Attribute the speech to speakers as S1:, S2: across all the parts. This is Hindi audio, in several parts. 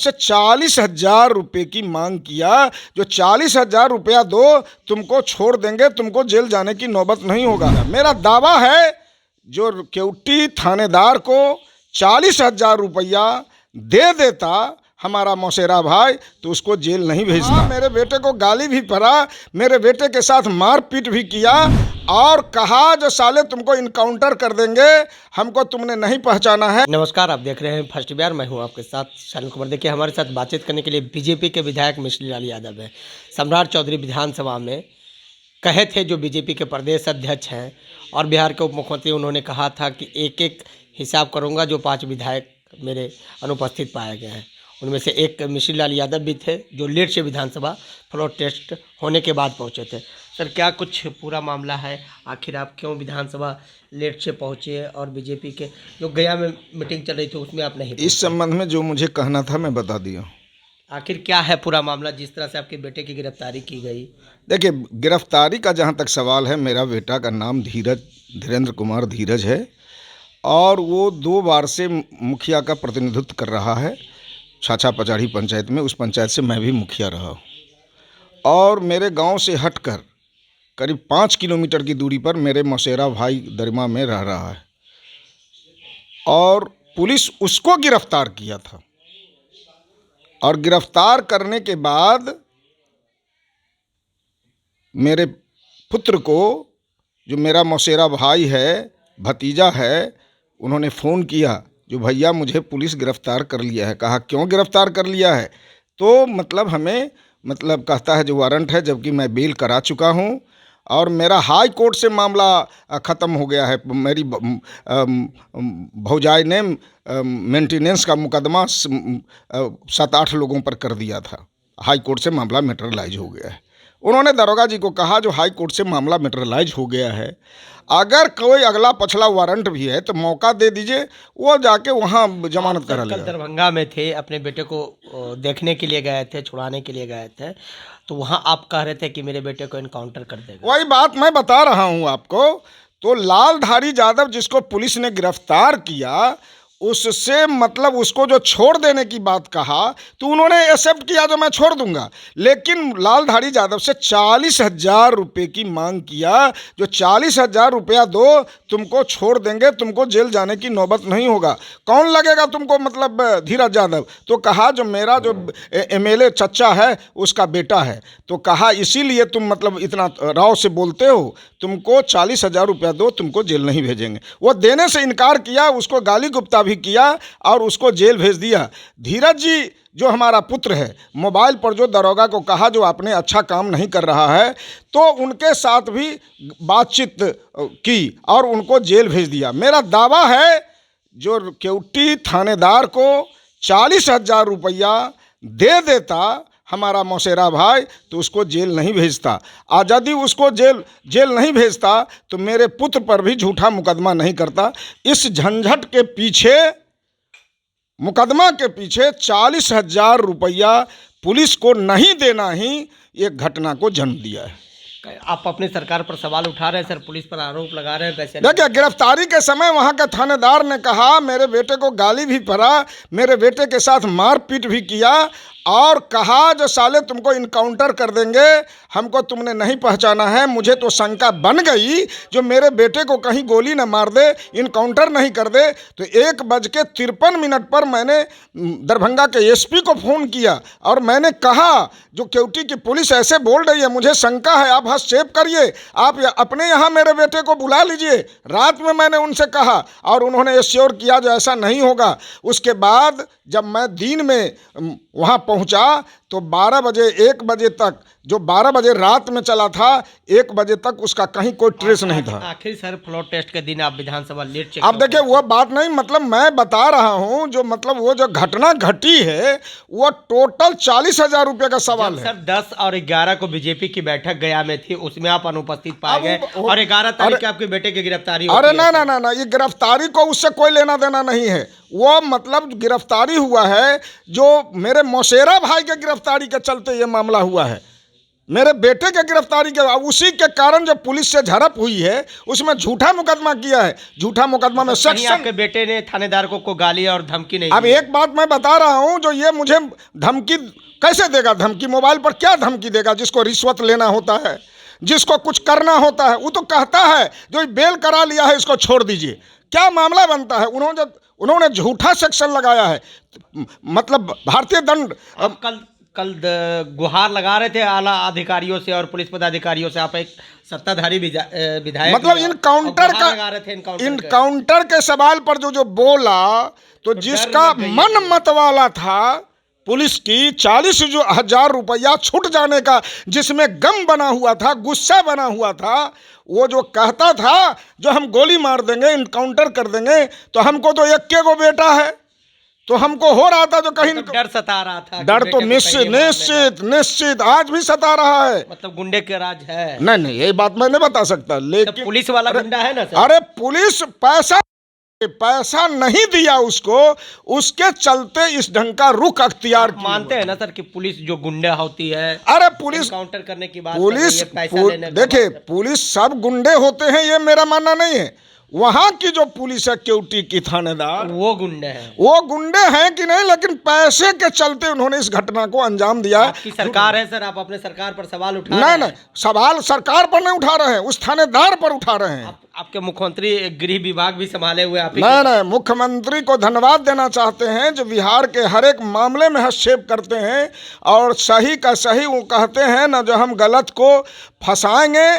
S1: से 40,000 रुपये की मांग किया। जो 40,000 रुपया दो, तुमको छोड़ देंगे, तुमको जेल जाने की नौबत नहीं होगा। मेरा दावा है जो केवटी थानेदार को 40,000 रुपया दे देता हमारा मौसेरा भाई, तो उसको जेल नहीं भेजता। मेरे बेटे को गाली भी पड़ा, मेरे बेटे के साथ मारपीट भी किया और कहा जो साले तुमको इनकाउंटर कर देंगे, हमको तुमने नहीं पहचाना है।
S2: नमस्कार, आप देख रहे हैं फर्स्ट बिहार। मैं हूं आपके साथ शालिन कुमार। देखिए, हमारे साथ बातचीत करने के लिए बीजेपी के विधायक मिश्री लाल यादव है। सम्राट चौधरी विधानसभा में कहे थे, जो बीजेपी के प्रदेश अध्यक्ष हैं और बिहार के उप मुख्यमंत्री, उन्होंने कहा था कि एक एक हिसाब करूंगा। जो 5 विधायक मेरे अनुपस्थित पाए गए हैं, उनमें से एक मिश्री लाल यादव भी थे, जो लेट से विधानसभा फ्लोर टेस्ट होने के बाद पहुंचे थे। सर, क्या कुछ पूरा मामला है? आखिर आप क्यों विधानसभा लेट से पहुंचे? और बीजेपी के जो गया में मीटिंग चल रही थी, उसमें आप नहीं पहुंचे।
S1: इस संबंध में जो मुझे कहना था मैं बता दिया।
S2: आखिर क्या है पूरा मामला, जिस तरह से आपके बेटे की गिरफ्तारी की गई?
S1: देखिए, गिरफ्तारी का जहाँ तक सवाल है, मेरा बेटा का नाम धीरेन्द्र कुमार धीरज है और वो 2 बार से मुखिया का प्रतिनिधित्व कर रहा है छाछा पचाड़ी पंचायत में। उस पंचायत से मैं भी मुखिया रहा हूँ और मेरे गांव से हटकर करीब 5 किलोमीटर की दूरी पर मेरे मौसेरा भाई दरिमा में रह रहा है और पुलिस उसको गिरफ्तार किया था। और गिरफ्तार करने के बाद मेरे पुत्र को, जो मेरा मौसेरा भाई है, भतीजा है, उन्होंने फ़ोन किया, जो भैया मुझे पुलिस गिरफ्तार कर लिया है। कहा क्यों गिरफ्तार कर लिया है? तो हमें कहता है जो वारंट है, जबकि मैं बेल करा चुका हूँ और मेरा हाई कोर्ट से मामला ख़त्म हो गया है। मेरी भौजाई ने मेंटेनेंस का मुकदमा 7-8 लोगों पर कर दिया था। हाई कोर्ट से मामला मेटेरियलाइज हो गया है। उन्होंने दरोगा जी को कहा जो हाई कोर्ट से मामला मेटेरियलाइज हो गया है, अगर कोई अगला पछला वारंट भी है तो मौका दे दीजिए, वो जाके वहाँ जमानत करा लेगा।
S2: दरभंगा में थे, अपने बेटे को देखने के लिए गए थे, छुड़ाने के लिए गए थे, तो वहाँ आप कह रहे थे कि मेरे बेटे को इनकाउंटर कर देगा।
S1: वही बात मैं बता रहा हूँ आपको। तो लालधारी यादव जिसको पुलिस ने गिरफ्तार किया, उससे उसको जो छोड़ देने की बात कहा, तो उन्होंने एक्सेप्ट किया जो मैं छोड़ दूंगा। लेकिन लालधारी यादव से 40,000 रुपये की मांग किया। जो 40,000 रुपया दो, तुमको छोड़ देंगे, तुमको जेल जाने की नौबत नहीं होगा। कौन लगेगा तुमको धीरज यादव? तो कहा जो मेरा जो MLA चच्चा है, उसका बेटा है। तो कहा इसीलिए तुम इतना राव से बोलते हो, तुमको 40,000 रुपया दो, तुमको जेल नहीं भेजेंगे। वो देने से इनकार किया, उसको गाली गुप्ता भी किया और उसको जेल भेज दिया। धीरज जी जो हमारा पुत्र है, मोबाइल पर जो दरोगा को कहा जो आपने अच्छा काम नहीं कर रहा है, तो उनके साथ भी बातचीत की और उनको जेल भेज दिया। मेरा दावा है जो केवटी थानेदार को 40,000 रुपया दे देता हमारा मौसेरा भाई, तो उसको जेल नहीं भेजता। और यदि उसको जेल नहीं भेजता तो मेरे पुत्र पर भी झूठा मुकदमा नहीं करता। इस झंझट के पीछे, मुकदमा के पीछे 40,000 रुपया पुलिस को नहीं देना ही एक घटना को जन्म दिया है।
S2: आप अपनी सरकार पर सवाल उठा रहे हैं सर, पुलिस पर आरोप लगा रहे हैं, कैसे?
S1: देखिए, गिरफ्तारी के समय वहाँ के थानेदार ने कहा, मेरे बेटे को गाली भी पड़ा, मेरे बेटे के साथ मारपीट भी किया और कहा जो साले तुमको इनकाउंटर कर देंगे, हमको तुमने नहीं पहचाना है। मुझे तो शंका बन गई जो मेरे बेटे को कहीं गोली न मार दे, इनकाउंटर नहीं कर दे। तो 1:53 पर मैंने दरभंगा के SP को फ़ोन किया और मैंने कहा जो केवटी की पुलिस ऐसे बोल रही है, मुझे शंका है, आप हस्तक्षेप करिए, आप अपने यहाँ मेरे बेटे को बुला लीजिए। रात में मैंने उनसे कहा और उन्होंने एश्योर किया जो ऐसा नहीं होगा। उसके बाद जब मैं दिन में वहाँ पहुँचा तो 12 बजे 1 बजे तक, जो 12 बजे रात में चला था, 1 बजे तक उसका कहीं कोई ट्रेस नहीं था।
S2: आखिर सर, फ्लोर टेस्ट के दिन आप विधानसभा लेट से,
S1: अब देखिए वो बात नहीं, मैं बता रहा हूँ जो वो जो घटना घटी है, वो टोटल 40,000 रुपये का सवाल है।
S2: सर, 10 और 11 को बीजेपी की बैठक गया में थी, उसमें आप अनुपस्थित पाए गए और 11 तारीख को आपके बेटे की गिरफ्तारी।
S1: अरे ना, ये गिरफ्तारी को उससे कोई लेना देना नहीं है। वो गिरफ्तारी हुआ है जो मेरे मौसेरा भाई के गिरफ्तारी के चलते ये मामला हुआ है। मेरे बेटे के गिरफ्तारी के उसी के कारण जो पुलिस से झड़प हुई है उसमें झूठा मुकदमा किया है। झूठा मुकदमा में
S2: कहीं
S1: सेक्शन,
S2: आपके बेटे ने थानेदार को गाली और धमकी नहीं
S1: अब
S2: दी?
S1: एक बात मैं बता रहा हूं, जो ये मुझे धमकी कैसे देगा? धमकी मोबाइल पर क्या धमकी देगा? जिसको रिश्वत लेना होता है, जिसको कुछ करना होता है, वो तो कहता है जो बेल करा लिया है इसको छोड़ दीजिए। क्या मामला बनता है? उन्होंने झूठा सेक्शन लगाया है। मतलब भारतीय दंड,
S2: आप कल गुहार लगा रहे थे आला अधिकारियों से और पुलिस पदाधिकारियों से, आप एक सत्ताधारी विधायक,
S1: मतलब इनकाउंटर का,
S2: लगा रहे थे
S1: इनकाउंटर के सवाल पर जो बोला, तो जिसका मन मत वाला था पुलिस की 40,000 रुपया छूट जाने का, जिसमें गम बना हुआ था, गुस्सा बना हुआ था, वो जो कहता था जो हम गोली मार देंगे, इनकाउंटर कर देंगे, तो हमको तो एक गो बेटा है, तो हमको हो रहा था जो कहीं
S2: डर सता रहा था।
S1: डर तो निश्चित आज भी सता रहा है।
S2: मतलब गुंडे के राज है?
S1: नहीं, ये बात मैं नहीं बता सकता, लेकिन
S2: पुलिस वाला गुंडा है ना सर?
S1: अरे पुलिस पैसा नहीं दिया उसको, उसके चलते इस ढंग का रुख अख्तियार किया।
S2: मानते हैं ना सर कि पुलिस जो गुंडा होती है,
S1: अरे पुलिस
S2: काउंटर करने की बात,
S1: पुलिस
S2: पैसा लेने
S1: देखिए, पुलिस सब गुंडे होते हैं ये मेरा मानना नहीं है। वहां की जो पुलिस है, क्यूटी की थानेदार,
S2: वो गुंडे हैं।
S1: वो गुंडे हैं कि नहीं, लेकिन पैसे के चलते उन्होंने इस घटना को अंजाम दिया है।
S2: आपकी सरकार है सर, आप अपने सरकार पर सवाल उठा रहे हैं?
S1: नहीं, सवाल सरकार पर नहीं उठा रहे हैं, उस थानेदार पर उठा रहे हैं।
S2: आपके मुख्यमंत्री गृह विभाग भी संभाले हुए आप?
S1: नहीं, मुख्यमंत्री को धन्यवाद देना चाहते हैं जो बिहार के हर एक मामले में हस्तक्षेप करते हैं और सही का सही वो कहते हैं, ना जो हम गलत को फंसाएंगे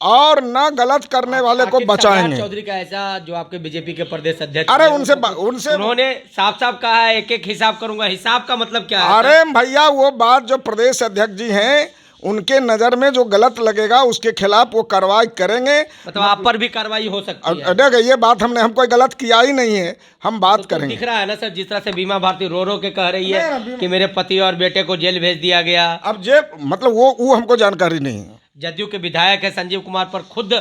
S1: और ना गलत करने वाले को बचाएंगे।
S2: चौधरी का ऐसा, जो आपके बीजेपी के प्रदेश अध्यक्ष,
S1: अरे उनसे
S2: उन्होंने साफ कहा है एक हिसाब करूंगा। हिसाब का मतलब क्या है?
S1: अरे भैया, वो बात जो प्रदेश अध्यक्ष जी हैं, उनके नजर में जो गलत लगेगा उसके खिलाफ वो कार्रवाई करेंगे।
S2: मतलब आप पर भी कार्रवाई हो सकती है?
S1: देखिए, ये बात हम कोई गलत किया ही नहीं है, हम बात करेंगे।
S2: दिख रहा है ना सर, जिस तरह से बीमा भारती रो के कह रही है कि मेरे पति और बेटे को जेल भेज दिया गया।
S1: अब जे मतलब वो हमको जानकारी नहीं है।
S2: जदयू के विधायक है संजीव कुमार पर खुद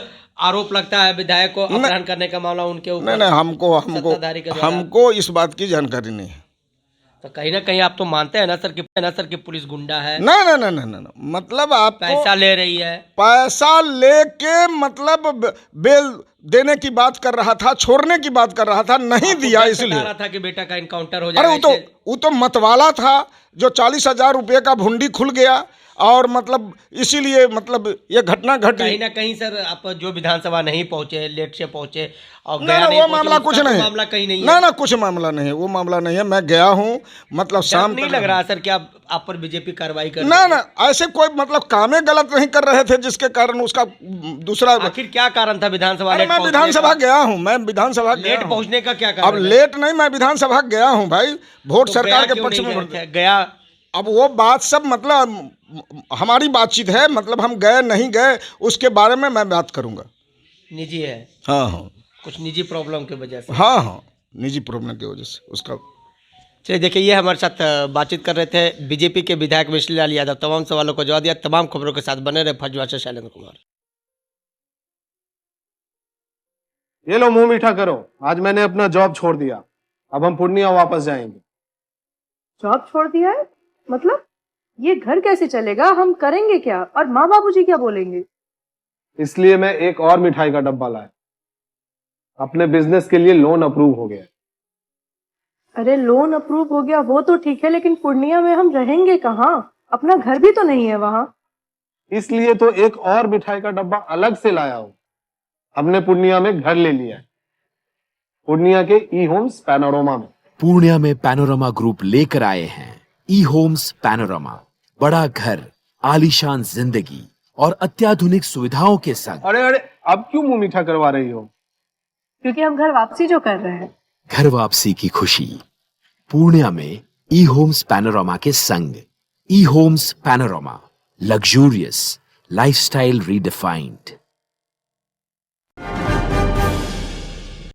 S2: आरोप लगता है विधायक को अपहरण करने का मामला उनके ऊपर।
S1: नहीं, हमको इस बात की जानकारी नहीं है।
S2: तो कहीं ना कहीं आप तो मानते हैं ना सर कि पुलिस गुंडा है?
S1: नहीं, मतलब आप
S2: पैसा ले रही है,
S1: पैसा लेके मतलब बेल देने की बात कर रहा था, छोड़ने की बात कर रहा था, नहीं दिया इसलिए
S2: रहा था कि बेटा का इनकाउंटर हो जाए।
S1: अरे वो तो मतवाला था जो 40,000 रुपये का भुंडी खुल गया, और मतलब इसीलिए मतलब ये घटना घटी।
S2: कहीं ना कहीं सर, आप जो विधानसभा नहीं पहुंचे, लेट से पहुंचे और
S1: गया नहीं, वो मामला कुछ नहीं,
S2: मामला कहीं नहीं
S1: है। ना कुछ मामला नहीं है, वो मामला नहीं है। मैं गया हूँ, मतलब शाम
S2: नहीं लग रहा सर कि आप पर बीजेपी कार्रवाई कर?
S1: ना, ऐसे कोई मतलब कामें गलत नहीं कर रहे थे जिसके कारण उसका दूसरा।
S2: आखिर क्या कारण था विधानसभा?
S1: मैं विधानसभा गया हूँ,
S2: लेट पहुंचने का क्या कारण?
S1: अब लेट नहीं, मैं विधानसभा गया हूँ भाई, वोट सरकार के पक्ष में
S2: गया। अब
S1: वो बात सब मतलब हमारी बातचीत है, मतलब हम गए नहीं गए उसके बारे में मैं बात करूंगा।
S2: निजी है?
S1: हाँ,
S2: कुछ निजी प्रॉब्लम की वजह से?
S1: हाँ, निजी प्रॉब्लम की वजह से उसका।
S2: चलिए देखिए, ये हमारे साथ बातचीत कर रहे थे बीजेपी के विधायक मिश्री लाल यादव। तमाम सवालों को जवाब दिया। तमाम खबरों के साथ बने रहे फर्स्ट से शैलेंद्र कुमार।
S3: ये लो मुंह मीठा करो, आज मैंने अपना जॉब छोड़ दिया, अब हम पूर्णिया वापस जाएंगे।
S4: जॉब छोड़ दिया है? मतलब ये घर कैसे चलेगा? हम करेंगे क्या? और माँ बाबूजी क्या बोलेंगे?
S3: इसलिए मैं एक और मिठाई का डब्बा लाया, अपने बिजनेस के लिए लोन अप्रूव हो गया।
S4: अरे लोन अप्रूव हो गया वो तो ठीक है, लेकिन पूर्णिया में हम रहेंगे कहाँ? अपना घर भी तो नहीं है वहाँ।
S3: इसलिए तो एक और मिठाई का डब्बा अलग से लाया हूँ। हमने पूर्णिया में घर ले लिया है, पूर्णिया के ई होम्स पैनोरमा में।
S5: पूर्णिया में पैनोरमा ग्रुप लेकर आए हैं ई होम्स पैनोरमा। बड़ा घर, आलीशान जिंदगी और अत्याधुनिक सुविधाओं के संग।
S3: अरे अब क्यों मुंह मीठा करवा रही हो?
S4: क्योंकि हम घर वापसी जो कर रहे हैं।
S5: घर वापसी की खुशी पूर्णिया में ई होम्स पैनोरमा के संग। E homes panorama, luxurious lifestyle redefined.